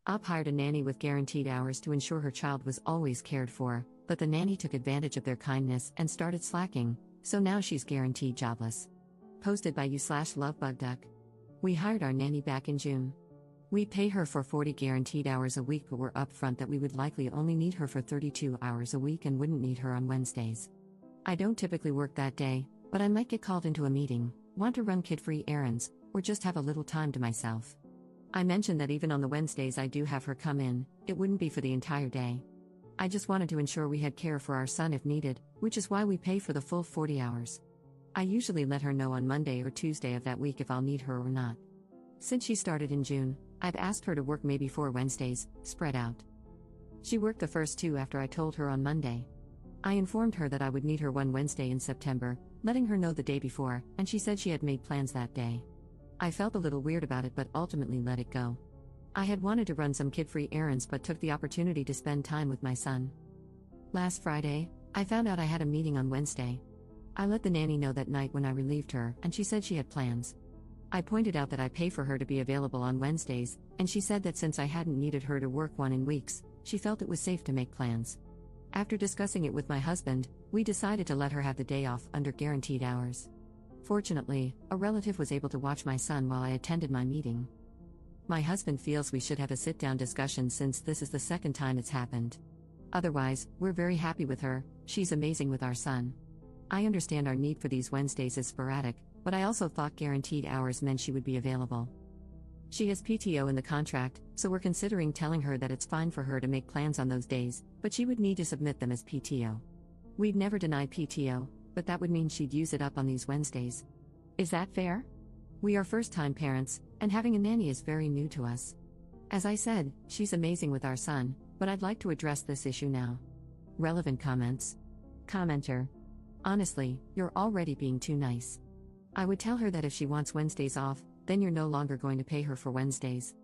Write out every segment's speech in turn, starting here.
Op hired a nanny with guaranteed hours to ensure her child was always cared for, but the nanny took advantage of their kindness and started slacking, so now she's guaranteed jobless. Posted by you/lovebugduck. We hired our nanny back in June. We pay her for 40 guaranteed hours a week, but we're upfront that we would likely only need her for 32 hours a week and wouldn't need her on Wednesdays. I don't typically work that day, but I might get called into a meeting, want to run kid-free errands, or just have a little time to myself. I mentioned that even on the Wednesdays I do have her come in, it wouldn't be for the entire day. I just wanted to ensure we had care for our son if needed, which is why we pay for the full 40 hours. I usually let her know on Monday or Tuesday of that week if I'll need her or not. Since she started in June, I've asked her to work maybe 4 Wednesdays, spread out. She worked the first 2 after I told her on Monday. I informed her that I would need her one Wednesday in September, letting her know the day before, and she said she had made plans that day. I felt a little weird about it but ultimately let it go. I had wanted to run some kid-free errands but took the opportunity to spend time with my son. Last Friday, I found out I had a meeting on Wednesday. I let the nanny know that night when I relieved her, and she said she had plans. I pointed out that I pay for her to be available on Wednesdays, and she said that since I hadn't needed her to work one in weeks, she felt it was safe to make plans. After discussing it with my husband, we decided to let her have the day off under guaranteed hours. Fortunately, a relative was able to watch my son while I attended my meeting. My husband feels we should have a sit-down discussion since this is the second time it's happened. Otherwise, we're very happy with her, she's amazing with our son. I understand our need for these Wednesdays is sporadic, but I also thought guaranteed hours meant she would be available. She has PTO in the contract, so we're considering telling her that it's fine for her to make plans on those days, but she would need to submit them as PTO. We'd never denied PTO, but that would mean she'd use it up on these Wednesdays. Is that fair? We are first-time parents, and having a nanny is very new to us. As I said, she's amazing with our son, but I'd like to address this issue now. Relevant comments. Commenter. Honestly, you're already being too nice. I would tell her that if she wants Wednesdays off, then you're no longer going to pay her for Wednesdays.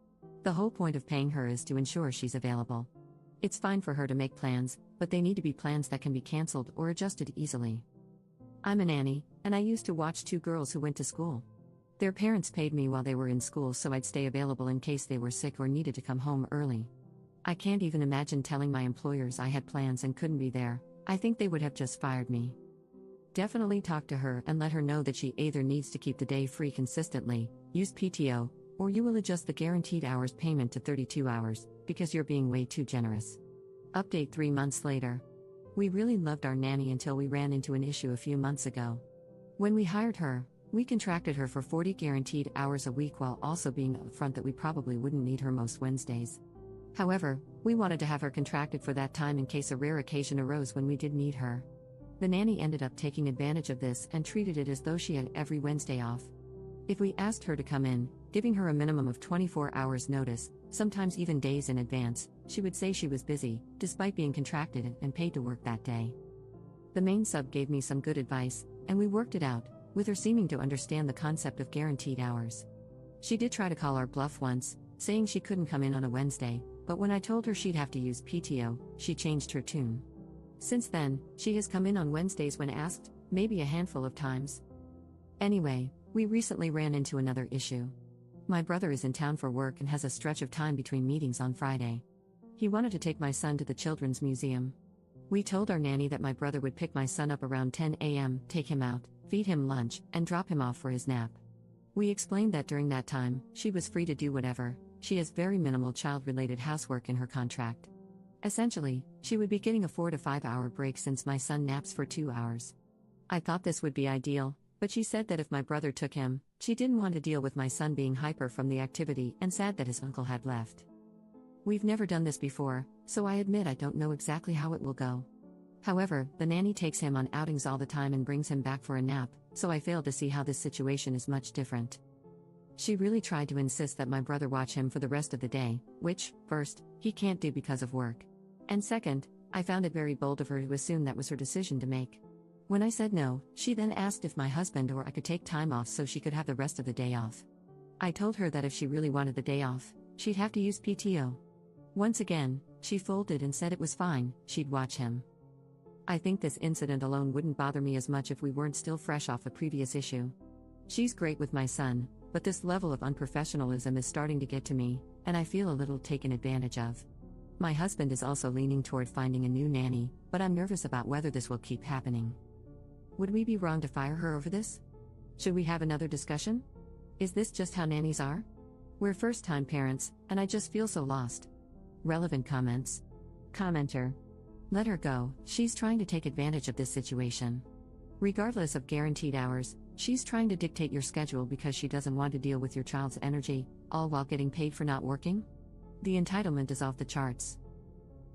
The whole point of paying her is to ensure she's available. It's fine for her to make plans, but they need to be plans that can be cancelled or adjusted easily. I'm a nanny, and I used to watch 2 girls who went to school. Their parents paid me while they were in school so I'd stay available in case they were sick or needed to come home early. I can't even imagine telling my employers I had plans and couldn't be there. I think they would have just fired me. Definitely talk to her and let her know that she either needs to keep the day free consistently, use PTO, or you will adjust the guaranteed hours payment to 32 hours, because you're being way too generous. Update 3 months later. We really loved our nanny until we ran into an issue a few months ago. When we hired her, we contracted her for 40 guaranteed hours a week while also being upfront that we probably wouldn't need her most Wednesdays. However, we wanted to have her contracted for that time in case a rare occasion arose when we did need her. The nanny ended up taking advantage of this and treated it as though she had every Wednesday off. If we asked her to come in, giving her a minimum of 24 hours notice, sometimes even days in advance, she would say she was busy, despite being contracted and paid to work that day. The main sub gave me some good advice, and we worked it out, with her seeming to understand the concept of guaranteed hours. She did try to call our bluff once, saying she couldn't come in on a Wednesday, but when I told her she'd have to use PTO, she changed her tune. Since then, she has come in on Wednesdays when asked, maybe a handful of times. Anyway, we recently ran into another issue. My brother is in town for work and has a stretch of time between meetings on Friday. He wanted to take my son to the Children's Museum. We told our nanny that my brother would pick my son up around 10 a.m., take him out, feed him lunch, and drop him off for his nap. We explained that during that time, she was free to do whatever. She has very minimal child-related housework in her contract. Essentially, she would be getting a 4 to 5 hour break since my son naps for 2 hours. I thought this would be ideal, but she said that if my brother took him, she didn't want to deal with my son being hyper from the activity and sad that his uncle had left. We've never done this before, so I admit I don't know exactly how it will go. However, the nanny takes him on outings all the time and brings him back for a nap, so I fail to see how this situation is much different. She really tried to insist that my brother watch him for the rest of the day, which, first, he can't do because of work. And second, I found it very bold of her to assume that was her decision to make. When I said no, she then asked if my husband or I could take time off so she could have the rest of the day off. I told her that if she really wanted the day off, she'd have to use PTO. Once again, she folded and said it was fine, she'd watch him. I think this incident alone wouldn't bother me as much if we weren't still fresh off a previous issue. She's great with my son, but this level of unprofessionalism is starting to get to me, and I feel a little taken advantage of. My husband is also leaning toward finding a new nanny, but I'm nervous about whether this will keep happening. Would we be wrong to fire her over this? Should we have another discussion? Is this just how nannies are? We're first-time parents, and I just feel so lost. Relevant comments. Commenter. Let her go, she's trying to take advantage of this situation. Regardless of guaranteed hours, she's trying to dictate your schedule because she doesn't want to deal with your child's energy, all while getting paid for not working? The entitlement is off the charts.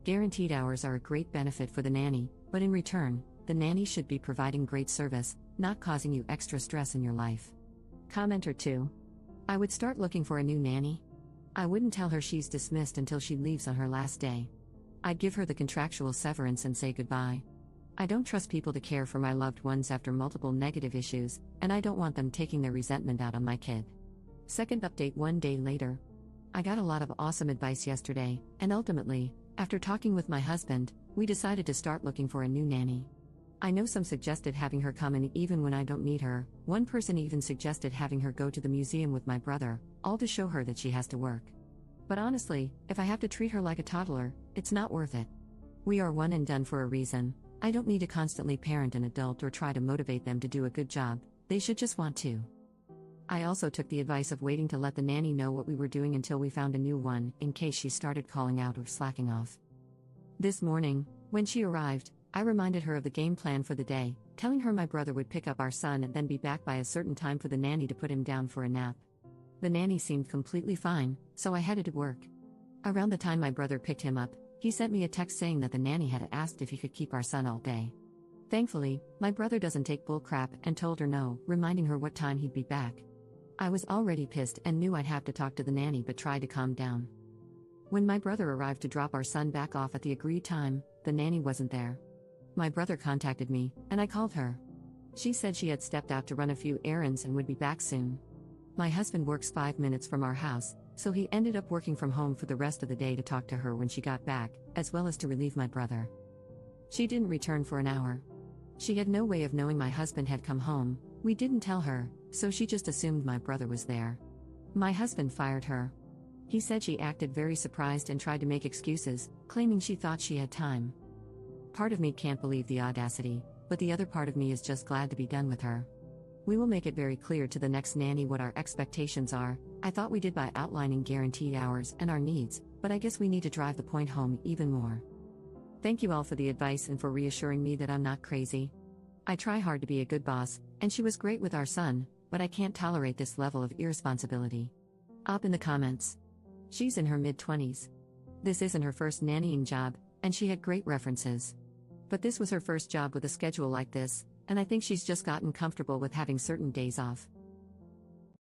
Guaranteed hours are a great benefit for the nanny, but in return, the nanny should be providing great service, not causing you extra stress in your life. Commenter 2. I would start looking for a new nanny. I wouldn't tell her she's dismissed until she leaves on her last day. I'd give her the contractual severance and say goodbye. I don't trust people to care for my loved ones after multiple negative issues, and I don't want them taking their resentment out on my kid. Second update 1 day later. I got a lot of awesome advice yesterday, and ultimately, after talking with my husband, we decided to start looking for a new nanny. I know some suggested having her come in even when I don't need her. One person even suggested having her go to the museum with my brother, all to show her that she has to work. But honestly, if I have to treat her like a toddler, it's not worth it. We are one and done for a reason. I don't need to constantly parent an adult or try to motivate them to do a good job, they should just want to. I also took the advice of waiting to let the nanny know what we were doing until we found a new one, in case she started calling out or slacking off. This morning, when she arrived, I reminded her of the game plan for the day, telling her my brother would pick up our son and then be back by a certain time for the nanny to put him down for a nap. The nanny seemed completely fine, so I headed to work. Around the time my brother picked him up, he sent me a text saying that the nanny had asked if he could keep our son all day. Thankfully, my brother doesn't take bull crap and told her no, reminding her what time he'd be back. I was already pissed and knew I'd have to talk to the nanny but tried to calm down. When my brother arrived to drop our son back off at the agreed time, the nanny wasn't there. My brother contacted me, and I called her. She said she had stepped out to run a few errands and would be back soon. My husband works 5 minutes from our house, so he ended up working from home for the rest of the day to talk to her when she got back, as well as to relieve my brother. She didn't return for an hour. She had no way of knowing my husband had come home. We didn't tell her, so she just assumed my brother was there. My husband fired her. He said she acted very surprised and tried to make excuses, claiming she thought she had time. Part of me can't believe the audacity, but the other part of me is just glad to be done with her. We will make it very clear to the next nanny what our expectations are. I thought we did by outlining guaranteed hours and our needs, but I guess we need to drive the point home even more. Thank you all for the advice and for reassuring me that I'm not crazy. I try hard to be a good boss, and she was great with our son, but I can't tolerate this level of irresponsibility. Up in the comments. She's in her mid-20s. This isn't her first nannying job, and she had great references. But this was her first job with a schedule like this, and I think she's just gotten comfortable with having certain days off.